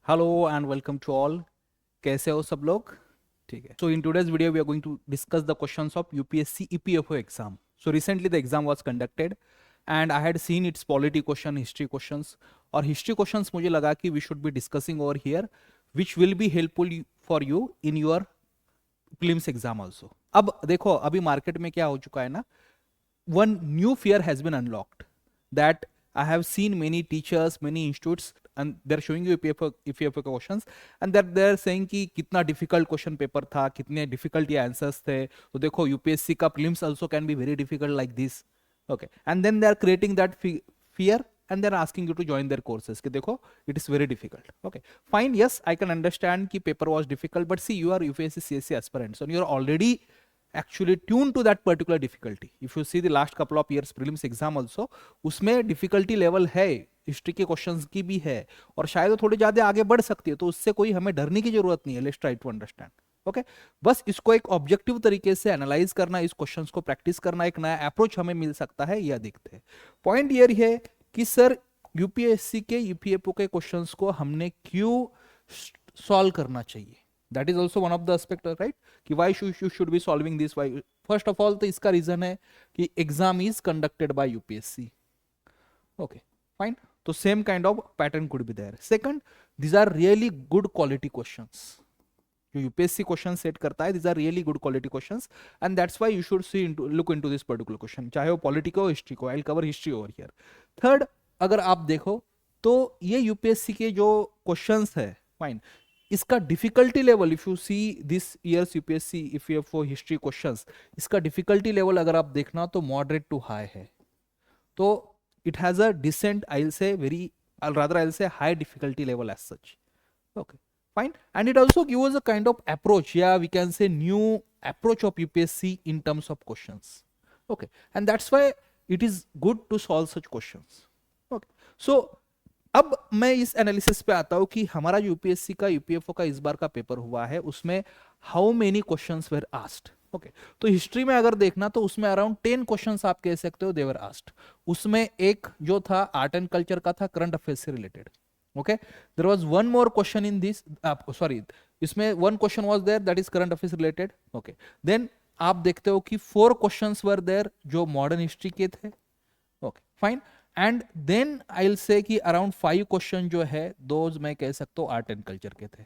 Hello and welcome to all. कैसे हो सब लोग? ठीक है। So in today's video we are going to discuss the questions of UPSC EPFO exam. So recently the exam was conducted and I had seen its polity question, history questions. और history questions मुझे लगा कि we should be discussing over here which will be helpful for you in your prelims exam also. अब देखो, अभी market में क्या हो चुका है ना, one new fear has been unlocked that I have seen many teachers, many institutes, and they're showing you EPFO questions, and that they're saying कि कितना difficult question paper था, कितने difficult ये answers थे. तो देखो UPSC का prelims also can be very difficult like this. Okay, and then they are creating that fear and they're asking you to join their courses कि देखो it is very difficult. Okay, fine, yes, I can understand कि paper was difficult, but see, you are UPSC CSC aspirants and you're already actually tuned to that particular difficulty. If you see the last couple of years prelims exam also, उसमें difficulty level है, history के questions की भी है, और शायद वो थोड़ी ज्यादा आगे बढ़ सकती है, तो उससे कोई हमें डरने की जरूरत नहीं है. Let's try to understand. Okay, बस इसको एक ऑब्जेक्टिव तरीके से एनालाइज करना, इस क्वेश्चंस को प्रैक्टिस करना, एक नया अप्रोच हमें मिल सकता है, यह देखते हैं. पॉइंट ये है कि सर यूपीएससी के यूपीएफओ के क्वेश्चंस को हमने क्यों सॉल्व करना चाहिए. That is also one of the aspect, right, कि why you should be solving this. Why, first of all तो इसका रीजन है कि exam is conducted by UPSC. Okay, fine. तो same kind of pattern could be there. Second, these are really good quality questions. जो UPSC question set करता है, these are really good quality questions, and that's why you should see look into this particular question, चाहे वो polity को history को. I will cover history over here. Third, अगर आप देखो तो ये यूपीएससी के जो क्वेश्चंस है, फाइन, इसका difficulty level, if you see this years UPSC EPFO history questions, इसका डिफिकल्टी लेवल अगर आप देखना तो मॉडरेट टू हाई है. तो it has a decent, I'll say very, rather I'll say high difficulty level as such. Okay, fine. And it also gives a kind of approach, yeah, we can say new approach of UPSC in terms of questions. Okay, and that's why it is good to solve such questions. Okay, so अब मैं इस analysis पे आता हूं कि हमारा जो UPSC का यूपीएफओ का इस बार का पेपर हुआ है, उसमें how many questions were asked. Okay, तो हिस्ट्री में अगर देखना तो उसमें अराउंड 10 क्वेश्चंस आप कह सकते हो देवर आस्क्ड. उसमें एक जो था आर्ट एंड कल्चर का था, करंट अफेयर्स से related. Okay, there was one more question in this, sorry, इसमें one question was there that is current affairs related. Okay, then आप देखते हो कि 4 क्वेश्चंस वर देयर जो मॉडर्न हिस्ट्री के थे. ओके, फाइन. And then I will say कि अराउंड 5 क्वेश्चन जो है दोज मैं कह सकता हूँ आर्ट एंड कल्चर के थे.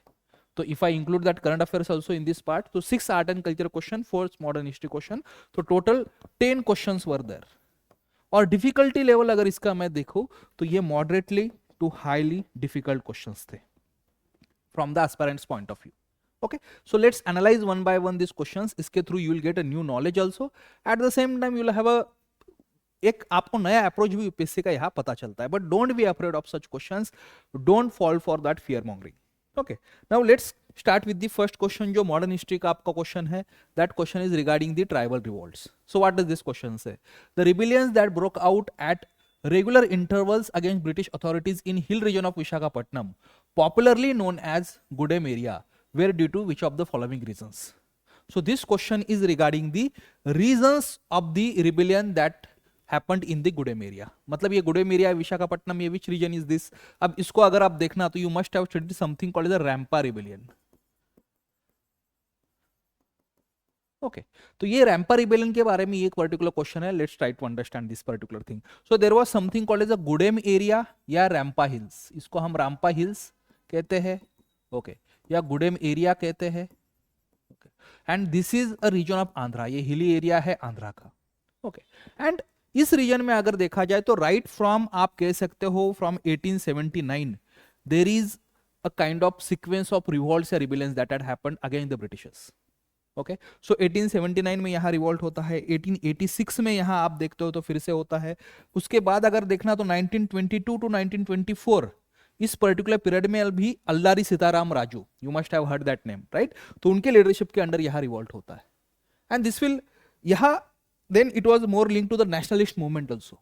तो if I include that current affairs also in this part, तो 6 art and culture question, 4 modern history question, तो टोटल 10 क्वेश्चंस वर देयर. और डिफिकल्टी लेवल अगर इसका मैं देखूं तो ये moderately to highly difficult questions थे from the aspirants point of view. Okay, so let's analyze one by one these questions. इसके through you will get a new knowledge also. At the same time you will have a एक आपको नया approach भी UPSC का यहाँ पता चलता है. But don't be afraid of such questions, don't fall for that fear mongering. Okay, now let's start with the first question जो मॉडर्न हिस्ट्री का आपका क्वेश्चन है. That question is regarding the tribal revolts. So what does this question say? The rebellions that broke out at regular intervals against British authorities in hill region of Visakhapatnam, popularly known as Gudem area, were due to which of the following reasons? So this question is regarding the reasons of the rebellion that happened in the Gudem area. मतलब ये Gudem area Visakhapatnam, ये which region is this? अब इसको अगर आप देखना तो you must have studied something called as a Rampa rebellion. ओके, तो ये रैम्पा रिबेलियन के बारे में एक पर्टिकुलर क्वेश्चन है. Let's try to understand this particular thing. So there was something called as a Gudem area या रैम्पा हिल्स. इसको हम रैम्पा हिल्स कहते हैं, ओके, या गुडेम एरिया कहते हैं. And this is a region of Andhra. ये हिली एरिया है आंध्रा का. ओके, एंड इस रीजन में अगर देखा जाए तो राइट फ्रॉम आप कह सकते हो from 1879 there is a kind of sequence of revolts या rebellions that had happened against the Britishers. Okay, so 1879 में यहाँ रिवॉल्ट होता है. 1886 में यहाँ आप देखते हो तो फिर से होता है. उसके बाद अगर देखना तो 1922 टू 1924 इस पर्टिकुलर पीरियड में भी Alluri Sitarama Raju, you must have heard that name, right, तो उनके लीडरशिप के अंडर यहाँ रिवॉल्ट होता है. एंड दिस विल यहाँ then it was more link to the nationalist movement also.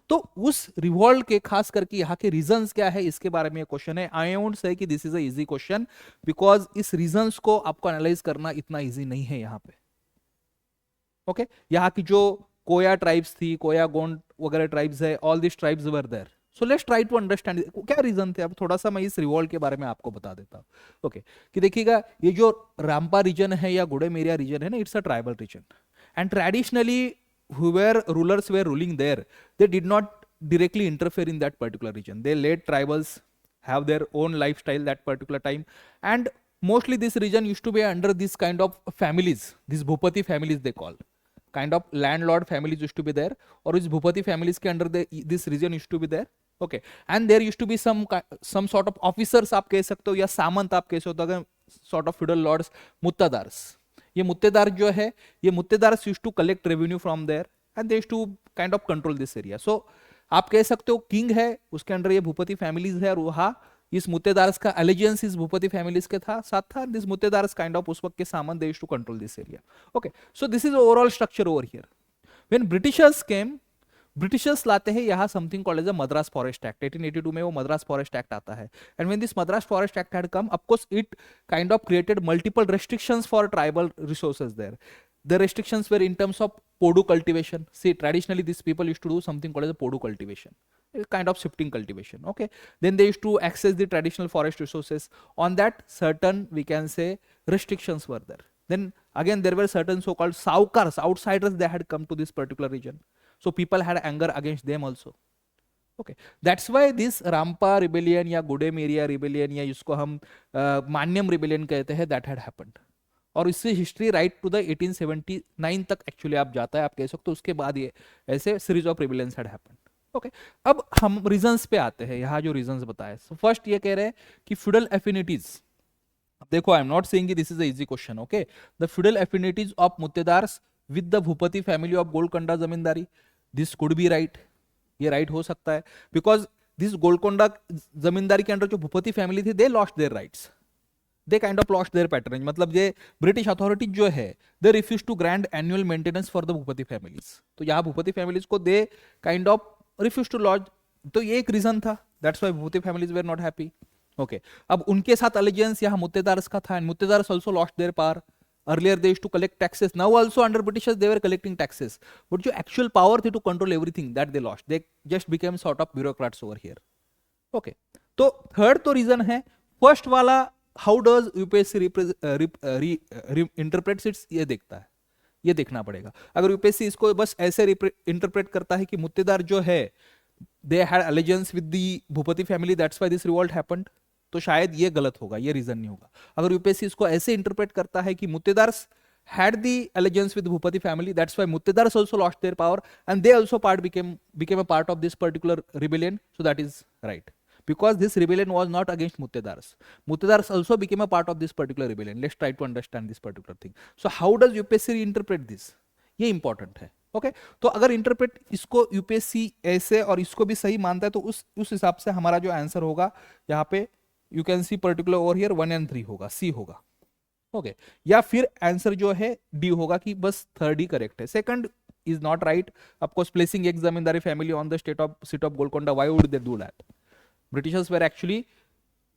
तो उस रिवॉल्ट के खास करके यहाँ के रीजंस क्या है इसके बारे में क्वेश्चन है. आई वोंट से कि this is a easy question because इस रीजंस को आपको एनालाइज करना इतना इजी नहीं है यहाँ पे. ओके, यहाँ की जो कोया ट्राइब्स थी, कोया गोंड वगैरह ट्राइब्स है, all this tribes were there. So let's try to understand क्या रीजन थे। अब थोड़ा सा मैं इस रिवॉल्ट के बारे में आपको बता देता हूँ। ओके, कि देखिएगा ये जो रामपा रीजन है या गुडेमेरिया रीजन है ना, it's a tribal region and traditionally whoever rulers were ruling there, they did not directly interfere in that particular region. They let tribals have their own lifestyle that particular time, and mostly this region used to be under this kind of families, these bhupati families they call, kind of landlord families used to be there, or these bhupati families के under this region used to be there. Okay, and there used to be some sort of officers आप कह सकते हो या सामंत आप कह सकते हो, अगर sort of feudal lords, muttadars. ये मुत्तेदार जो है, ये muttadar used to collect revenue from there and they used to kind of control this area. So आप कह सकते हो किंग है, उसके अंडर ये भूपति फैमिलीज है, और वहाँ इस मुत्तेदार्स का एलिजेंस इस भूपति फैमिलीज के था साथ था. दिस मुत्तेदार्स काइंड ऑफ उस वक्त के सामान they used to control this area. Okay, so this is overall structure over here. When Britishers came, Britishers लाते हैं यहाँ something called as a Madras Forest Act. 1882 में वो मद्रास फॉरेस्ट एक्ट आता है. And when this Madras Forest Act had come, of course it kind of created multiple restrictions for tribal resources there. The restrictions were in terms of podu cultivation. See, traditionally these people used to do something called as a podu cultivation, a kind of shifting cultivation. Okay, then they used to access the traditional forest resources. On that, certain, we can say, restrictions were there. Then again there were certain so-called saukars, outsiders, they had come to this particular region. So people had anger against them also. Okay, that's why this Rampa rebellion या गुडेमेरिया rebellion या इसको हम मान्यम rebellion कहते हैं, that had happened. और इससे history right to the 1879 तक actually आप जाता है, आप कह सकते हो. उसके बाद ये ऐसे series of rebellions had happened. Okay, अब हम रीजंस पे आते हैं. यहाँ जो रीजंस बताए, फर्स्ट ये कह रहे हैं कि फ्यूडल एफिनिटीज. देखो, I am not saying this is a easy question. Okay, the feudal affinities of muttadars with the Bhupati family of Golconda zamindari, this could be right. ये राइट हो सकता है, बिकॉज दिस गोलकोंडा जमींदारी के अंडर जो भूपति फैमिली थी, they lost their rights, they kind of lost their pattern. मतलब ये British authority जो है, they refuse to grant annual maintenance for the Bhupati families. तो यहाँ भूपति फैमिलीज को they kind of refuse to lodge. तो ये एक रीजन था, that's why Bhupati families were not happy. Okay, अब उनके साथ अलिजेंस यहाँ मुत्तेदार्स का था, and muttadars also lost their power. Earlier they used to collect taxes. Now also under Britishers they were collecting taxes. But जो actual power थी to control everything, that they lost. They just became sort of bureaucrats over here. Okay. तो third तो reason है, first वाला how does UPSC interprets it, ये देखता है, ये देखना पड़ेगा. अगर UPSC इसको बस ऐसे इंटरप्रेट करता है कि मुत्तेदार जो है they had allegiance with the Bhupathi family, that's why this revolt happened, तो शायद ये गलत होगा, ये रीजन नहीं होगा. अगर यूपीएससी इसको ऐसे इंटरप्रेट करता है कि मुत्तेदार्स had the allegiance with Bhupati family, that's why Muttedars also lost their power and they also became a part of this particular rebellion, so that is right, because this rebellion was not against Muttedars. Muttedars also became a part of this particular rebellion. Let's try to understand this particular thing. So how does UPSC interpret this? ये important है. Okay, तो अगर interpret इसको UPSC ऐसे और इसको भी सही मानता है, तो उस हिसाब से हमारा जो आंसर होगा यहाँ पे, you can C particular over here 1 and 3 होगा, सी होगा. ओके, या फिर आंसर जो है डी होगा कि बस थर्ड ही करेक्ट है. Second is not right. Of course placing एक zamindari family on the seat of Golconda, why would they do that? Britishers were actually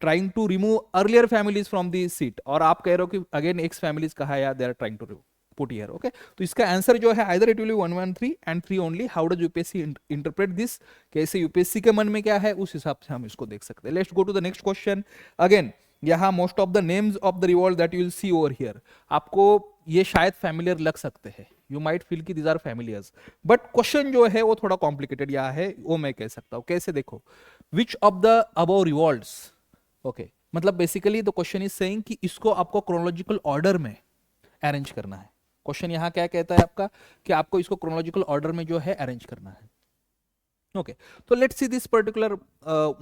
trying to remove earlier families from the seat, और आप कह रहे हो कि अगेन एक्स फैमिलीज कहा है, they are trying to put here. Okay, तो इसका आंसर जो है either it will be 1 1 3 and 3 only. How does UPSC interpret this? कैसे UPSC के मन में क्या है, उस हिसाब से हम इसको देख सकते हैं. Let's go to the next question. Again, यहाँ most of the names of the revolt that you will see over here, आपको ये शायद familiar लग सकते हैं. You might feel कि these are familiars, but question जो है वो थोड़ा complicated यहाँ है, वो मैं कह सकता हूँ. कैसे देखो, which of the above revolts? Okay, मतलब basically the question is saying कि इसको आपको chronological order में arrange करना है. क्वेश्चन यहाँ क्या कहता है आपका, कि आपको इसको क्रोनोलॉजिकल ऑर्डर में जो है अरेंज करना है. ओके, तो let's see this particular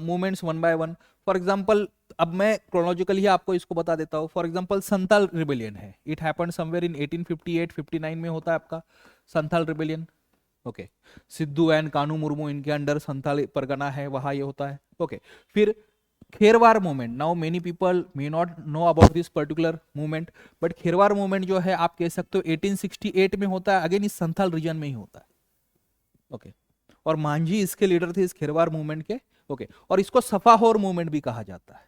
movements one by one. For example, अब मैं क्रोनोलॉजिकली ही आपको इसको बता देता हूँ. फॉर एग्जांपल, संथाल रिबेलियन है, इट हैपेंड समवेयर इन 1858-59 में होता है आपका Santhal rebellion. Okay, Sidhu and Kanhu Murmu, इनके अंडर संथाल परगना है, वहां ये होता है. ओके, फिर Kherwar movement. Now many people may not know about this particular movement, but Kherwar movement जो है आप कह सकते हो 1868 में होता है, अगेन इस संथाल रीजन में ही होता है. ओके, और मांझी इसके लीडर थे इस खेरवार मूवमेंट के. ओके, और इसको सफाहोर मूवमेंट भी कहा जाता है.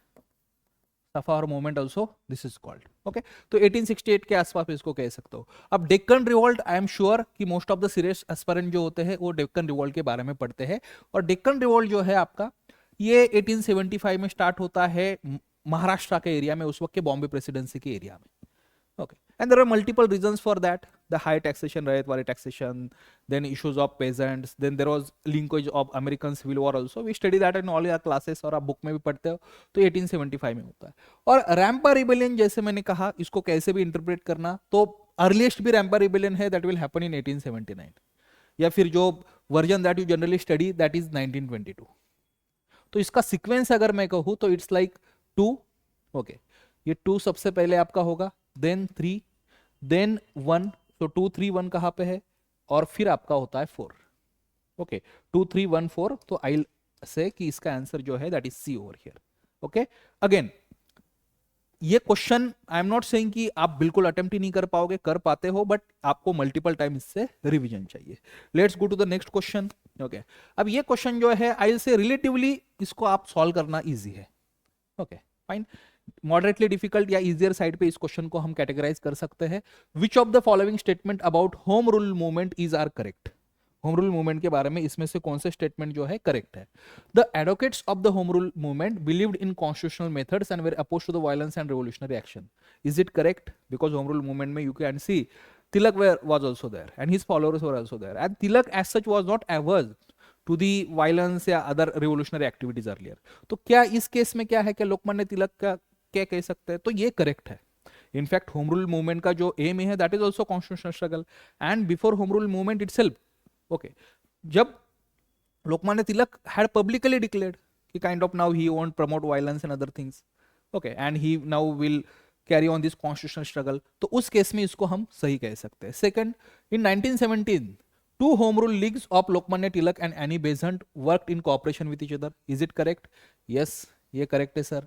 Sapha Har movement also this is called. Okay, तो 1868 के आसपास इसको कह सकते हो। अब Deccan revolt, I am sure कि most of the serious aspirant जो होते हैं वो डेक्कन रिवॉल्ट के बारे में पढ़ते हैं। और डेक्कन रिवॉल्ट जो है आपका ये 1875 में स्टार्ट होता है महाराष्ट्र के एरिया में, उस वक्त के बॉम्बे प्रेसिडेंसी के एरिया में। Okay, and there are multiple reasons for that: the high taxation, rayatwari taxation, then issues of peasants, then there was linkage of American Civil War also. We study that in all your classes और आप book में भी पढ़ते हो। तो 1875 में होता है। और रैम्पा रिबेलियन, जैसे मैंने कहा, इसको कैसे भी इंटरप्रेट करना, तो अर्लीस्ट भी रैम्पा रिबेलियन है, दैट विल हैपन इन 1879, या फिर जो version that you generally study that is 1922। तो इसका सीक्वेंस अगर मैं कहूँ तो इट्स लाइक 2। ओके, ये 2 सबसे पहले आपका होगा, देन 3, देन 1, तो 2 3 1 कहां पे है, और फिर आपका होता है 4। ओके, 2 3 1 4, तो आई से कि इसका आंसर जो है that is C over here. Okay, again ये question I am not saying कि आप बिल्कुल अटेम्प्ट ही नहीं कर पाओगे, कर पाते हो, बट आपको मल्टीपल टाइम इससे रिवीजन चाहिए। Let's go to the next question. Okay, अब ये क्वेश्चन जो है आई से रिलेटिवली इसको आप सॉल्व करना इजी है। Okay, fine. मॉडरेटली डिफिकल्ट या इजियर साइड पे इस क्वेश्चन को हम कैटेगराइज कर सकते हैं। Which of the following statement about home rule movement is are correct? Home rule movement के बारे में इसमें से कौन से स्टेटमेंट जो है करेक्ट है? The advocates of the Home rule movement believed in constitutional methods and were opposed to the violence and revolutionary action. Is it correct? Because Home rule movement में you can see Tilak was also there and his followers were also there, and Tilak as such was not averse to the violence या other revolutionary activities earlier। तो क्या इस case में क्या है कि लोकमान्य तिलक का क्या कह सकते हैं? तो ये करेक्ट है। इनफैक्ट होम रूल मूवमेंट का जो एम है that is also constitutional struggle, and before home rule movement itself, okay, जब Lokmanya Tilak had publicly declared कि kind of now he won't promote violence and other things, okay, and he now will carry on this constitutional struggle, तो उस case में इसको हम सही कह सकते हैं। Second, in 1917 two home rule leagues of Lokmanya Tilak and Annie Besant worked in cooperation with each other. Is it correct? Yes, ये correct है sir.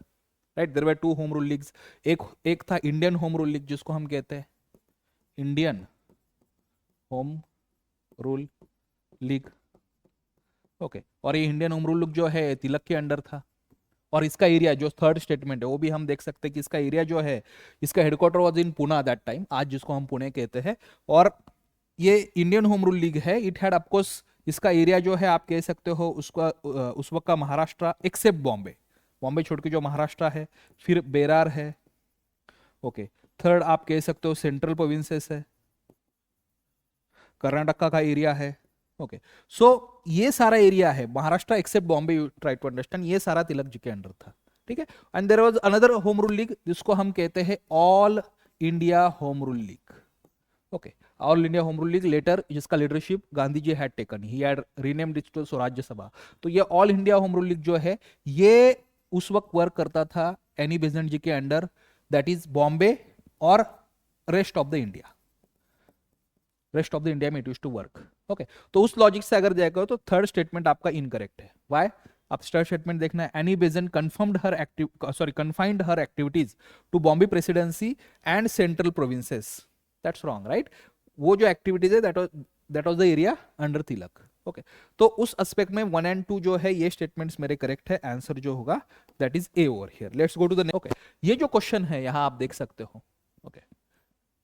Right, there were two home rule leagues. एक था Indian home Rule League जिसको हम कहते हैं Indian home Rule League. Okay, और ये इंडियन होम रूल लीग जो है तिलक के अंडर था, और इसका एरिया जो थर्ड स्टेटमेंट है वो भी हम देख सकते हैं कि इसका एरिया जो है, इसका headquarter was in Pune that time, आज जिसको हम पुणे कहते हैं। और ये इंडियन होम रूल लीग है, इट हैड ऑफकोर्स, इसका एरिया जो है आप कह सकते हो उसका उस वक्त का महाराष्ट्र एक्सेप्ट बॉम्बे, बॉम्बे छोड़ के जो महाराष्ट्र है, फिर बेरार है। ओके, थर्ड आप कह सकते हो सेंट्रल प्रोविंसेस है, कर्नाटका का एरिया है। ओके, सो ये सारा एरिया है Maharashtra except Bombay, you try to understand, ये सारा तिलक जी के अंडर था। ठीक है, and there was another Home Rule League जिसको हम कहते हैं All India Home Rule League. Okay, All India Home Rule League later जिसका leadership Gandhi ji had taken, he had renamed it to Swarajya Sabha. तो ये All India Home Rule League जो है ये उस वक्त वर्क करता था एनी बेसेंट जी के अंडर, दैट इज बॉम्बे और rest of the India, rest of the India में it used to work. Okay, तो उस लॉजिक से अगर जाएगा तो थर्ड स्टेटमेंट आपका इनकरेक्ट है। व्हाई? आप थर्ड स्टेटमेंट देखना है, Annie Besant confined her activities to Bombay Presidency and Central Provinces, that's wrong, right? वो जो एक्टिविटीज है that was the area under Tilak. Okay, तो उस एस्पेक्ट में 1 and 2 जो है ये स्टेटमेंट्स मेरे करेक्ट है, आंसर जो होगा that is A over here. Let's go to the next. Okay, ये जो क्वेश्चन है यहां आप देख सकते हो। Okay,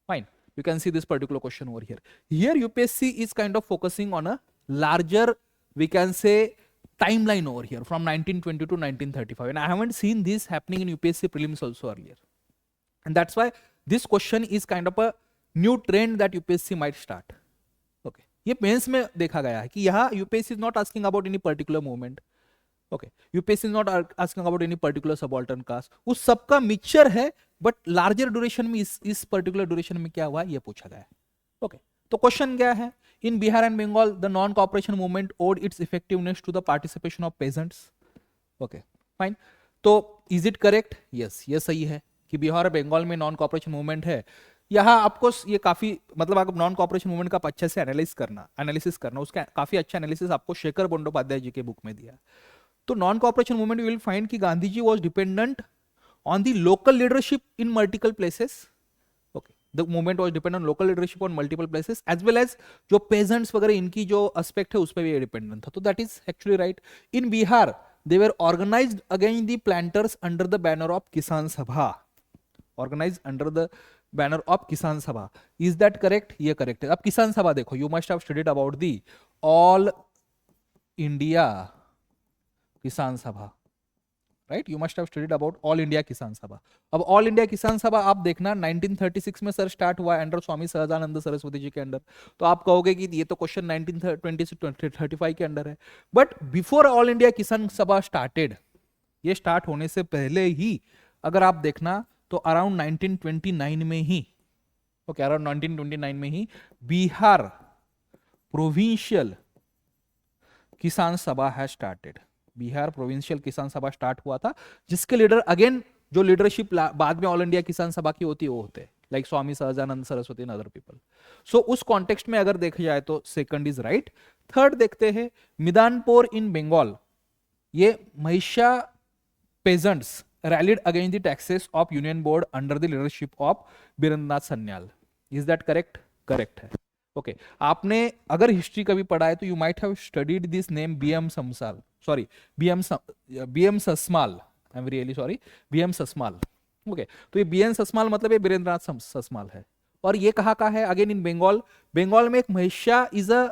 fine, you can see this particular question over here. Here UPSC is kind of focusing on a larger, we can say, timeline over here from 1920 to 1935, and I haven't seen this happening in UPSC prelims also earlier, and that's why this question is kind of a new trend that UPSC might start. Okay, ये mains में देखा गया है कि यहाँ UPSC is not asking about any particular movement. Okay, UPSC is not asking about any particular subaltern caste, उस सबका mixture है, बट लार्जर ड्यूरेशन में इस पर्टिकुलर ड्यूरेशन में क्या हुआ ये पूछा गया है। ओके, तो क्वेश्चन क्या है? In Bihar and Bengal the non cooperation movement owed its effectiveness to the participation of peasants. Okay, fine, तो इज इट करेक्ट? यस, ये सही है कि बिहार और बंगाल में नॉन कॉपरेशन मूवमेंट है। यहाँ आपको ये काफी, मतलब आप नॉन कॉपरेशन मूवमेंट का अच्छे से एनालिसिस करना, उसका काफी अच्छा एनालिसिस आपको शेखर बंडोपाध्याय जी के बुक में दिया। तो non cooperation movement you will find कि Gandhi ji was dependent on the local leadership in multiple places. Okay, the movement was dependent on local leadership on multiple places, as well as जो peasants वगैरह इनकी जो aspect है उस पर भी dependent था। तो that is actually right. In Bihar they were organized against the planters under the banner of Kisan Sabha. Organized under the banner of Kisan Sabha. Is that correct? ये correct है. अब किसान सभा देखो, you must have studied about the All India Kisan Sabha, right? You must have studied about All India Kisan Sabha. अब All India Kisan Sabha आप देखना 1936 में सर स्टार्ट हुआ अंडर स्वामी सहजानंद सरस्वती जी के अंडर. तो आप कहोगे कि ये तो क्वेश्चन 1920 से 35 के अंडर है. बट बिफोर ऑल इंडिया किसान सभा स्टार्टेड, ये स्टार्ट होने से पहले ही अगर आप देखना तो अराउंड 1929 में ही, ओके, अराउंड 1929 में ही बिहार प्रोविंशियल किसान सभा है स्टार्टेड. बिहार प्रोविंशियल किसान सभा स्टार्ट हुआ था, जिसके लीडर अगेन जो लीडरशिप बाद में ऑल इंडिया किसान सभा की होती है वो होते हैं like Swami Sahajanand Saraswati and other people. So उस कॉन्टेक्स्ट में अगर देखा जाए तो सेकंड इज राइट. थर्ड देखते हैं मिदानपुर इन बंगाल. ये महिषा pageants rallied against the taxes of union board under the leadership of Birendranath Sanyal. Is that correct? Correct है. Okay. आपने अगर हिस्ट्री कभी पढ़ा है तो you might have studied this name B.M. Samsal. Sorry, B.M. Sasmal. I'm really sorry. B.M. Sasmal. Okay. तो ये B.M. Sasmal मतलब ये बीरेंद्रनाथ ससमाल है. और ये कहाँ का है? Again in Bengal. बंगाल में एक महिषा इज अ,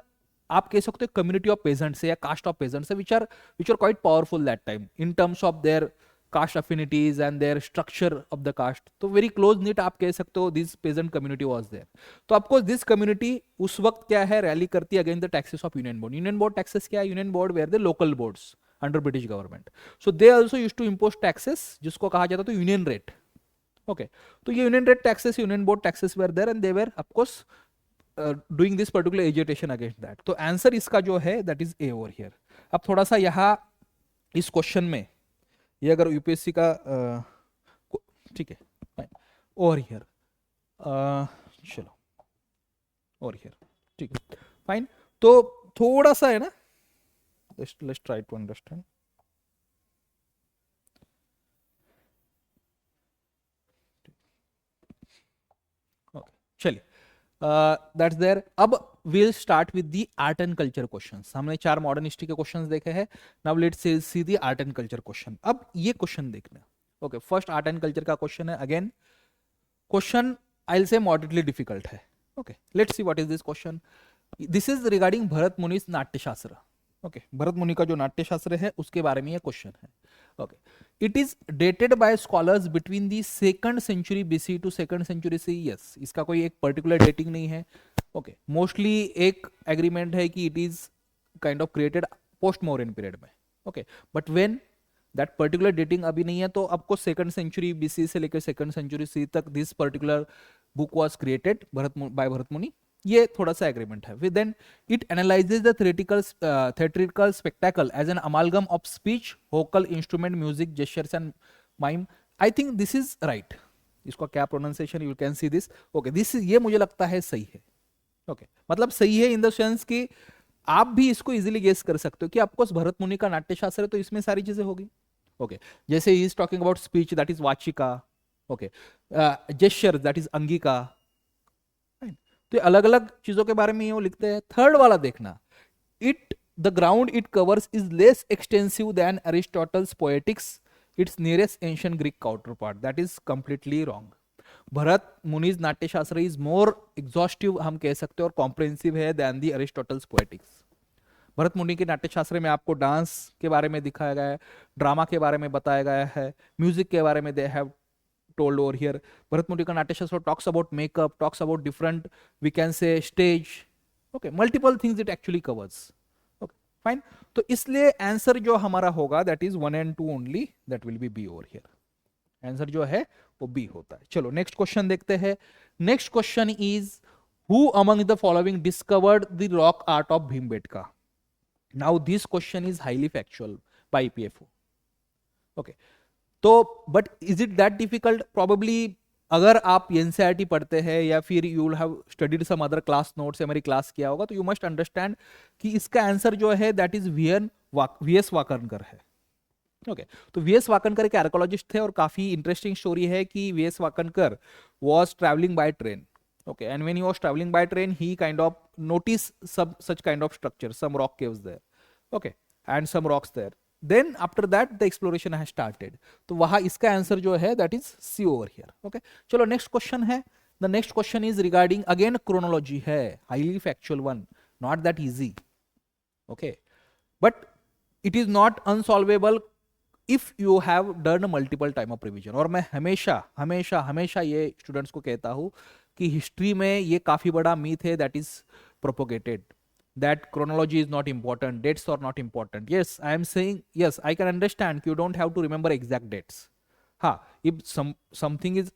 आप कह सकते हो कम्युनिटी ऑफ पेजेंट्स या caste of peasants which are quite powerful that time in terms of their caste affinities and their structure of the caste. तो वेरी क्लोज निट आप कह सकते हो this peasant community was there. तो आपको this community उस वक्त क्या है रैली करती है against the taxes of union board. Union board taxes क्या है? Union board were the local boards under British government. So they also used to impose taxes जिसको कहा जाता था यूनियन रेट. ओके, तो ये union rate taxes, union board taxes were there and they were of course doing this particular agitation against that. तो answer इसका जो है that is A over here. अब थोड़ा सा यहाँ इस क्वेश्चन में ये अगर यूपीएससी का ठीक है फाइन ओवर हियर, चलो ओवर हियर, ठीक है फाइन. तो थोड़ा सा है ना, लेट्स ट्राई टू अंडरस्टैंड. चलिए दैट्स देयर. अब we'll start with the art and culture questions. हमने 4 मॉडर्न हिस्ट्री के क्वेश्चंस देखे हैं. Now let's see the art and culture question. अब ये क्वेश्चन देखना. Okay, first art and culture का क्वेश्चन है. Again question I will say moderately difficult है. Okay, let's see what is this question. This is regarding Bharat Muni Natyashastra. Okay, Bharat मुनि का जो नाट्यशास्त्र है उसके बारे में ये क्वेश्चन है. Okay, it is dated by scholars between the 2nd century BC to 2nd century C. Yes, इसका कोई एक पर्टिकुलर डेटिंग नहीं है. ओके, मोस्टली एक एग्रीमेंट है कि it is kind of created post modern period में. Okay, but when that particular dating अभी नहीं है, तो आपको 2nd सेंचुरी बीसी से लेकर 2nd सेंचुरी सी तक this particular book was created by Bharat Muni. ये थोड़ा सा एग्रीमेंट है. Then it analyses the theatrical spectacle as an amalgam of speech, vocal instrument, music, gestures and mime. I think this is right. इसका क्या pronunciation, you can see this. Okay, this ये मुझे लगता है सही है. ओके, मतलब सही है इन द सेंस कि आप भी इसको इजीली गेस कर सकते हो कि ऑफकोर्स भरत मुनि का नाट्यशास्त्र है तो इसमें सारी चीजें होगी. ओके, जैसे he is talking about speech that is vachika. Okay, gesture that is angika. तो अलग अलग चीजों के बारे में ये वो लिखते हैं. थर्ड वाला देखना, it the ground it covers is less extensive than Aristotle's Poetics, its nearest ancient Greek counterpart. That is completely wrong. Bharat Muni's Natyashastra is more exhaustive हम कह सकते हैं और कॉम्प्रिहेंसिव है than the Aristotle's Poetics. Bharat Muni के नाट्यशास्त्र में आपको डांस के बारे में दिखाया गया है, ड्रामा के बारे में बताया गया है, म्यूजिक के बारे में they have told over here. Bharat Muni ka Natyashastra talks about makeup, talks about different, we can say stage. Okay, multiple things it actually covers. Okay, fine. तो इसलिए आंसर जो हमारा होगा that is 1 and 2 only, that will be B over here. Answer जो है वो B होता है. चलो नेक्स्ट क्वेश्चन देखते हैं. Next question is who among the following discovered the rock art of Bhimbetka? Now this question is highly factual by EPFO. Okay. तो but is it that difficult? Probably अगर आप NCERT पढ़ते हैं या फिर you will have studied some other class notes या मेरी class किया होगा, तो यू मस्ट अंडरस्टैंड कि इसका आंसर जो है दैट इज वीएस वाकनकर है. ओके, तो वीएस वाकनकर एक आर्कोलॉजिस्ट थे और काफी इंटरेस्टिंग स्टोरी है कि V S Wakankar was travelling by train. Okay, and when he was travelling by train he kind of noticed some such kind of structure, some rock caves there. Okay, and some rocks there. Then after that the exploration has started. तो वहां इसका answer जो है that is C over here. Okay, चलो next question है. The next question is regarding again chronology है, highly factual one, not that easy. Okay, but it is not unsolvable if you have done multiple time of revision. और मैं हमेशा हमेशा हमेशा ये students को कहता हूं कि हिस्ट्री में ये काफी बड़ा मीथ है that is propagated, that chronology is not important, dates are not important. Yes, I am saying, yes, I can understand you don't have to remember exact dates. Ha, if something is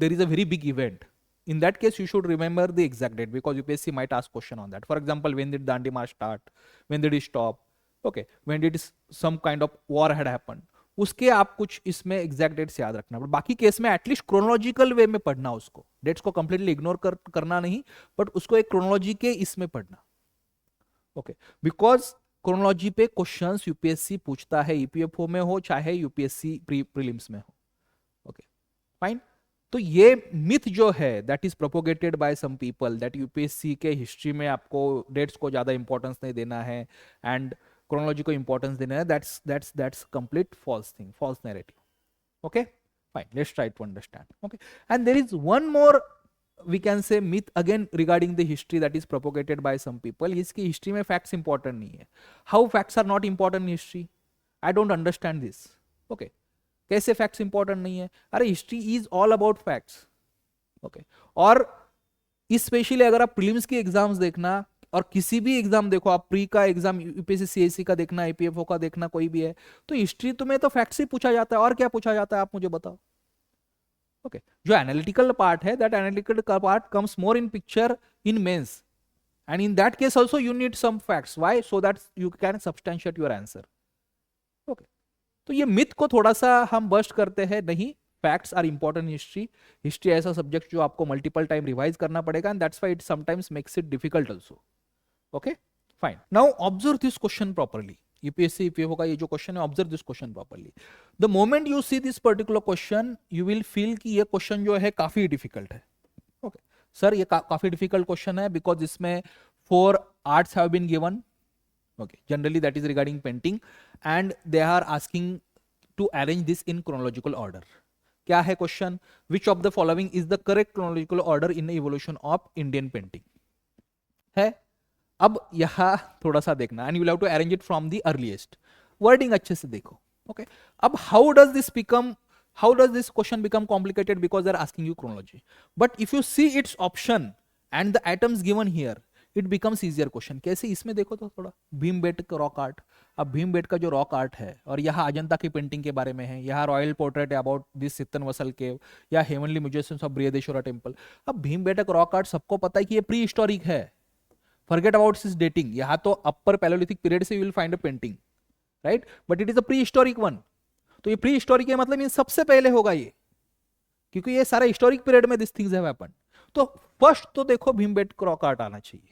there is a very big event, in that case you should remember the exact date, because UPSC might ask question on that. For example, when did Dandi March start, when did it stop, okay, when did some kind of war had happened, उसके आप कुछ इसमें exact dates याद रखना. But बाकी case में at least chronological वे में पढ़ना, उसको डेट्स को कंप्लीटली इग्नोर करना नहीं, बट उसको एक क्रोनोलॉजी के इसमें पढ़ना. ओके, बिकॉज क्रोनोलॉजी पे क्वेश्चंस यूपीएससी पूछता है, ईपीएफओ में हो चाहे यूपीएससी प्रीलिम्स में हो. Okay, fine. तो ये मिथ जो है that is propagated by some people that UPSC के हिस्ट्री में आपको डेट्स को ज्यादा इंपॉर्टेंस नहीं देना है एंड क्रोनोलॉजी को इंपॉर्टेंस देना है, that's complete false thing, false narrative. Okay, fine, let's try to understand. Okay, and there is one more we can say myth again regarding the history that is propagated by some people. इसकी history में facts important नहीं है. How facts are not important in history? I don't understand this. Okay, कैसे facts important नहीं है? अरे history is all about facts. Okay, और specially अगर आप प्रीलिम्स की एग्जाम्स देखना और किसी भी एग्जाम देखो, आप प्री का एग्जाम यूपीएससी सीएससी का देखना, ईपीएफओ का देखना, कोई भी है, तो हिस्ट्री तुम्हें तो फैक्ट्स ही पूछा जाता है. और क्या पूछा जाता है आप मुझे बताओ. ओके, जो एनालिटिकल पार्ट है, that analytical part comes more in picture in mains, and in that case also you need some facts. Why? So that you can substantiate your answer. Okay, तो ये मिथ को थोड़ा सा हम bast करते हैं. नहीं, facts are important in history. History ऐसा सब्जेक्ट जो आपको मल्टीपल टाइम रिवाइज करना पड़ेगा, and that's why it sometimes makes it difficult also. Okay, fine. Now observe this question properly. UPSC EPFO का ये जो क्वेश्चन है, observe this question properly. The moment you see this particular question you will feel कि ये question जो है काफी difficult है. ओके सर, ये काफी डिफिकल्ट क्वेश्चन है बिकॉज इसमें 4 arts have been given. Okay, generally that is regarding painting, and they are asking to arrange this in chronological order. क्या है question? Which of the following is the correct chronological order in evolution of Indian painting है. अब यहां थोड़ा सा देखना, and you will have to arrange it from the earliest. Wording अच्छे से देखो. ओके, अब how does this question become complicated? Because they are asking you chronology. But if you see its option and the items given here, it becomes easier question. कैसे? इसमें देखो तो थोड़ा Bhimbetka rock art. अब भीमबेटका जो रॉक आर्ट है और यहाँ अजंता की पेंटिंग के बारे में है, यहाँ रॉयल पोर्ट्रेट अबाउट दिस सित्तन वसल केव, या heavenly museums of Brihadeeswara temple. अब भीमबेटका रॉक आर्ट सबको पता है कि ये प्री हिस्टोरिक है. Forget about its dating. यहाँ तो अपर पैलोलिथिक पीरियड से you will find a painting, right? But it is a prehistoric one. तो ये prehistoric है मतलब ये सबसे पहले होगा ये, क्योंकि ये सारा हिस्टोरिक पीरियड में दिस थिंग्स हैव हैपेंड. तो फर्स्ट तो देखो भीमबेटका रॉक आर्ट आना चाहिए.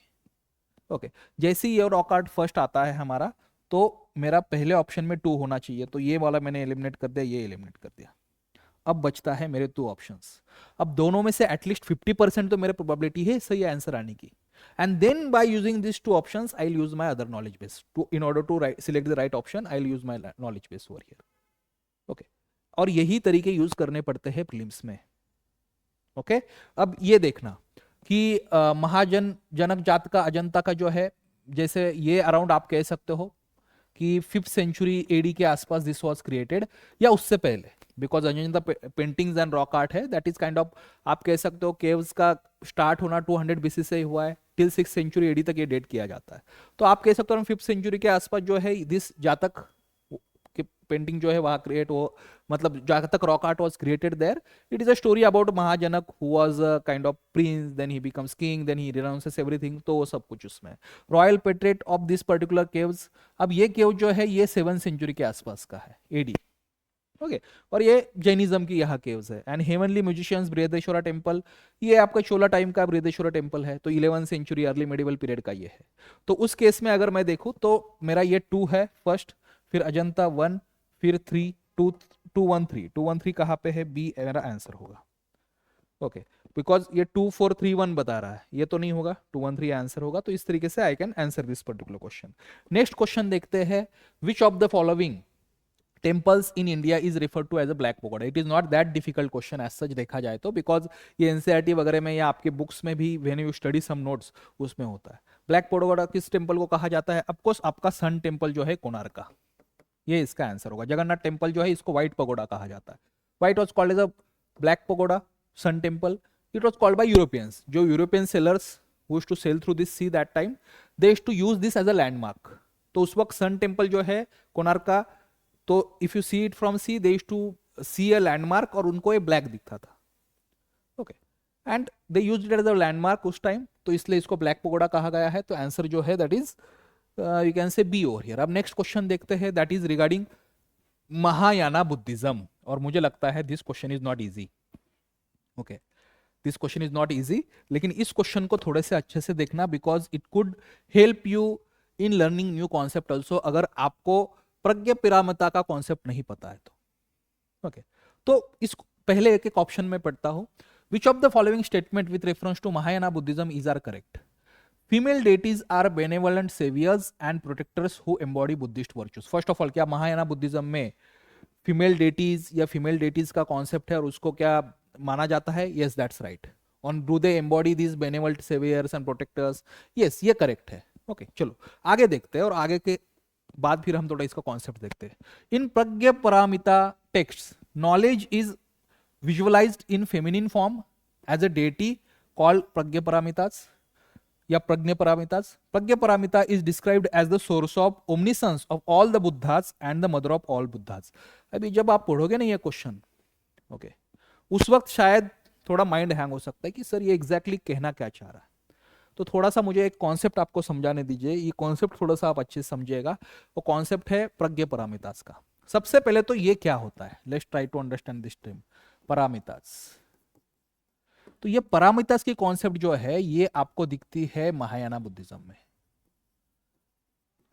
ओके, जैसे ही ये रॉक आर्ट फर्स्ट आता है हमारा, तो मेरा पहले ऑप्शन में 2 होना चाहिए. तो ये वाला मैंने एलिमिनेट कर दिया, ये एलिमिनेट कर दिया. अब बचता है मेरे 2 ऑप्शंस. अब दोनों में से एटलीस्ट 50% तो मेरे प्रोबेबिलिटी है सही आंसर आने की. And then by using these 2 options, I'll use my other knowledge base. In order to select the right option, I'll use my knowledge base over here. Okay. और यही तरीके यूज करने पड़ते हैं प्रीलिम्स में. Okay? अब ये देखना कि जनक जात का अजंता का जो है, जैसे ये अराउंड आप कह सकते हो कि 5th सेंचुरी एडी के आसपास दिस वाज क्रिएटेड, या उससे पहले, because Ajanta paintings and rock art है, दैट इज काइंड ऑफ, आप कह सकते हो केव्स का स्टार्ट होना 200 बीसी से हुआ है, टिल 6th सेंचुरी एडी तक ये डेट किया जाता है. तो आप कह सकते हो 5th सेंचुरी के आसपास जो है दिस जातक पेंटिंग जो है वहां क्रिएट हो, मतलब Jataka rock art was created there. It is a story about Mahajanaka who was a kind of prince, then he becomes king, then he renounces everything. तो वो सब कुछ उसमें. Royal portrait of this particular caves. अब ये केव जो है ये 7th सेंचुरी के आसपास का है, एडी. ओके, और ये जैनिज्म की यहाँ केव्स है. And heavenly musicians Brihadeeswara temple, ये आपका चोला टाइम का बृहदेश्वरा टेम्पल है, तो 11th century early medieval period का ये है. तो उस केस में अगर मैं देखूं तो मेरा ये 2 है फर्स्ट, फिर अजंता 1, फिर 3, 213 कहाँ पे है? बी मेरा आंसर होगा. ओके, बिकॉज ये 2431 बता रहा है, ये तो नहीं होगा, 213 आंसर होगा. तो इस तरीके से I can answer this particular question. Next question देखते हैं. Which of the following temples in India is refer to as a black pagoda. It is not that difficult question as such देखा जाए तो, बिकॉज ये NCERT वगैरह में या आपके बुक्स में भी when you study some notes उसमें होता है. ब्लैक पगोडा किस टेम्पल को कहा जाता है? ऑफकोर्स आपका सन टेम्पल जो है कोणार्क का, ये इसका आंसर होगा. जगन्नाथ टेम्पल जो है इसको व्हाइट पगोडा कहा जाता है. White was called as a black pagoda. Sun temple it was called by Europeans. जो European sailors who used to sail through this sea that time, they used to use this as a landmark. तो उस वक्त sun temple जो है कोणार्क का, तो if you see it from sea they used to see a landmark और उनको ये ब्लैक दिखता था. Okay, and they used it as a landmark उस टाइम, तो इसलिए इसको ब्लैक पगोडा कहा गया है. तो आंसर जो है that is you can say B over here. अब नेक्स्ट क्वेश्चन देखते हैं, that is regarding Mahayana Buddhism. और मुझे लगता है this question is not easy. Okay, this question is not easy, लेकिन इस क्वेश्चन को थोड़े से अच्छे से देखना, because it could help you in learning new concept also, अगर आपको प्रज्ञ पिरामता का कॉन्सेप्ट नहीं पता है तो. ओके, तो इस पहले एक एक ऑप्शन में पढ़ता हूं. Which of the following statement with reference to Mahayana Buddhism is are correct? Female deities are benevolent saviours and protectors who embody Buddhist virtues. First of all, क्या महायाना बुद्धिज्म में फीमेल डेटीज या फीमेल डेटीज का concept है और उसको क्या माना जाता है? Yes, that's right. On do they embody this benevolent saviours and protectors? Yes, ये करेक्ट है. ओके, चलो आगे देखते हैं, और आगे के बाद फिर हम थोड़ा इसका कॉन्सेप्ट देखते हैं. In Prajna Paramita text, knowledge is visualised in feminine form as a deity called Prajna Paramitas या Prajna Paramitas. Prajna Paramita is described as the source of omniscience of all the Buddhas and the mother of all Buddhas. अभी जब आप पढ़ोगे ना ये क्वेश्चन, ओके, उस वक्त शायद थोड़ा माइंड हैंग हो सकता है कि सर ये एग्जैक्टली कहना क्या चाह रहा है. तो थोड़ा सा मुझे एक कॉन्सेप्ट आपको समझाने दीजिए. ये कॉन्सेप्ट थोड़ा सा आप अच्छे से समझिएगा. वो कॉन्सेप्ट है प्रज्ञ परामितास का. सबसे पहले तो ये क्या होता है, let's try to understand this term paramitas. तो ये परामितास की कॉन्सेप्ट जो है ये आपको दिखती है महायाना बुद्धिज्म में.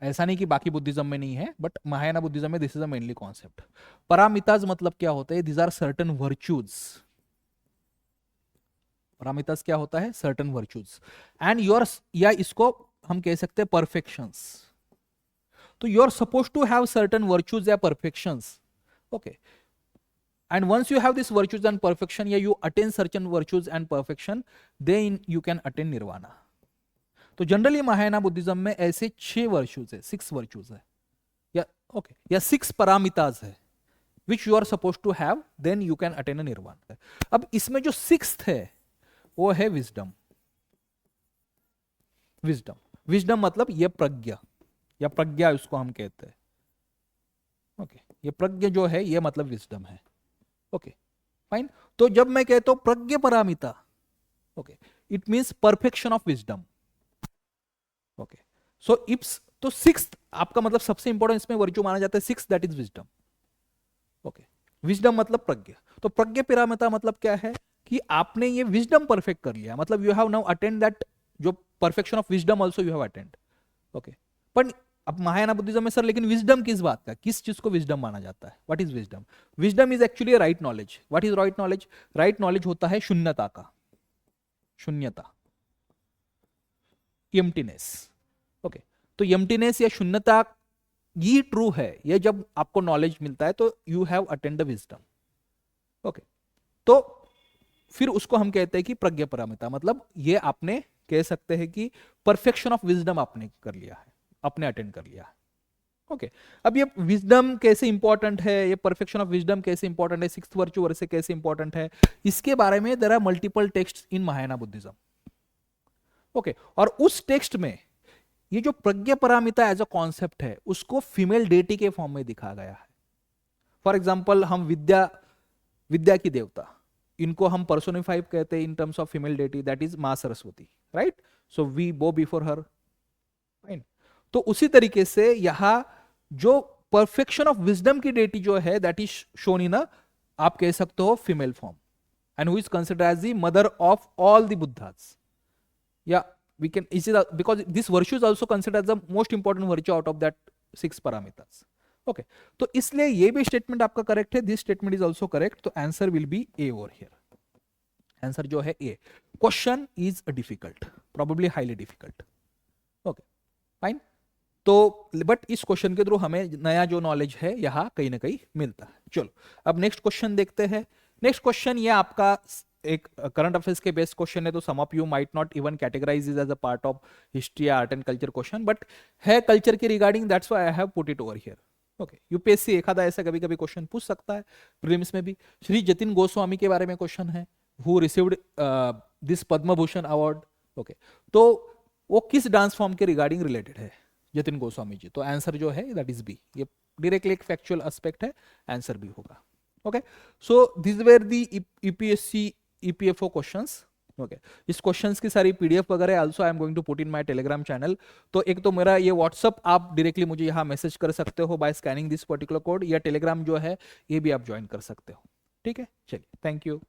ऐसा नहीं कि बाकी बुद्धिज्म में नहीं है, बट महायाना बुद्धिज्म में this is a mainly concept. Paramitas मतलब क्या होता है? These are certain virtues. Paramitas क्या होता है? सर्टेन वर्च्यूज एंड योर, या इसको हम कह सकते हैं परफेक्शंस. तो you are suppose to have certain virtues या perfections. Okay, and once you have this virtues and perfection, yeah, you attain certain virtues and perfection, then you can attain nirvana. तो generally Mahayana Buddhism में ऐसे 6 virtues है, 6 virtues है, या okay, या 6 parameters है which you are supposed to have, then you can attain a nirvana. अब इसमें जो 6th है वो है विजडम. विजडम, विजडम मतलब ये प्रज्ञा या प्रज्ञा उसको हम कहते हैं. ओके, ये प्रज्ञा जो है ये मतलब विजडम है. Okay, fine. तो जब मैं कहता हूं Prajna Paramita, okay, it means perfection of wisdom. Okay, so इप्स, तो 6th आपका मतलब सबसे इंपॉर्टेंट इसमें वर्च्यू माना जाता है 6th, that is wisdom. Okay, wisdom मतलब प्रज्ञा. तो प्रज्ञ पिरामिता मतलब क्या है कि आपने ये विजडम परफेक्ट कर लिया, मतलब you have now attend that, जो perfection of wisdom also you have attend. Okay, पर अब महायाना बुद्धिज्म में सर लेकिन विजडम किस बात का, किस चीज को विजडम माना जाता है? What is wisdom? Wisdom is actually right knowledge. What is right knowledge? Right knowledge होता है शून्यता का, शून्यता, एम्प्टीनेस. ओके, तो एम्प्टीनेस या शून्यता ये ट्रू है, ये जब आपको नॉलेज मिलता है तो you have attend the wisdom. Okay, तो फिर उसको हम कहते हैं कि प्रज्ञा परामिता, मतलब ये आपने कह सकते हैं कि परफेक्शन ऑफ विजडम आपने कर लिया है, आपने अटेंड कर लिया है. ओके, अब ये विजडम कैसे इंपॉर्टेंट है, ये परफेक्शन ऑफ विजडम कैसे इंपॉर्टेंट है, 6th वर्च्यू से कैसे इंपॉर्टेंट है, इसके बारे में there are multiple text in Mahayana Buddhism. Okay, और उस टेक्स्ट में ये जो प्रज्ञा परामिता एज अ कॉन्सेप्ट है उसको फीमेल डेटी के फॉर्म में दिखा गया है. फॉर एग्जाम्पल हम विद्या, विद्या की देवता, इनको हम पर्सोनिफाई कहते हैं in terms of female deity, that is मां Saraswati, right? So we bow before her, fine. तो उसी तरीके से यहां जो परफेक्शन ऑफ विजडम की डेटी जो है that is shown in a, आप कह सकते हो female form, and who is considered as the mother of all the Buddhas. या we can, is it because this virtue is also considered as the most important virtue out of that 6 parameters. Okay, तो इसलिए ये भी statement आपका correct है, this statement is also correct. तो answer will be A over here. Answer जो है A. Question is difficult, probably highly difficult. Okay, fine. तो बट इस क्वेश्चन के थ्रू हमें नया जो नॉलेज है यहाँ कहीं ना कहीं मिलता है। चलो अब नेक्स्ट क्वेश्चन देखते हैं। नेक्स्ट क्वेश्चन ये आपका एक करंट अफेयर्स के बेस्ड क्वेश्चन है, तो some of you might not even categorise is as a part of history art and culture question, but है कल्चर के regarding, that's why I have put it over here. Okay, UPSC एक आधा ऐसा कभी कभी question पूछ सकता है, प्रीलिम्स में भी। श्री जतिन गोस्वामी के बारे में क्वेश्चन है, who received this Padma Bhushan award. Okay, तो वो किस डांस फॉर्म के रिगार्डिंग रिलेटेड है जतिन गोस्वामी जी? तो आंसर जो है दैट इज बी, ये डायरेक्टली एक फैक्चुअल एस्पेक्ट है, आंसर बी होगा। Okay, so this were the UPSC EPFO questions. Okay, इस क्वेश्चंस की सारी पीडीएफ वगैरह also I am going to put in my Telegram channel. तो एक तो मेरा ये व्हाट्सअप, आप डायरेक्टली मुझे यहाँ मैसेज कर सकते हो by scanning this particular code, या टेलीग्राम जो है ये भी आप ज्वाइन कर सकते हो। ठीक है, चलिए, थैंक यू।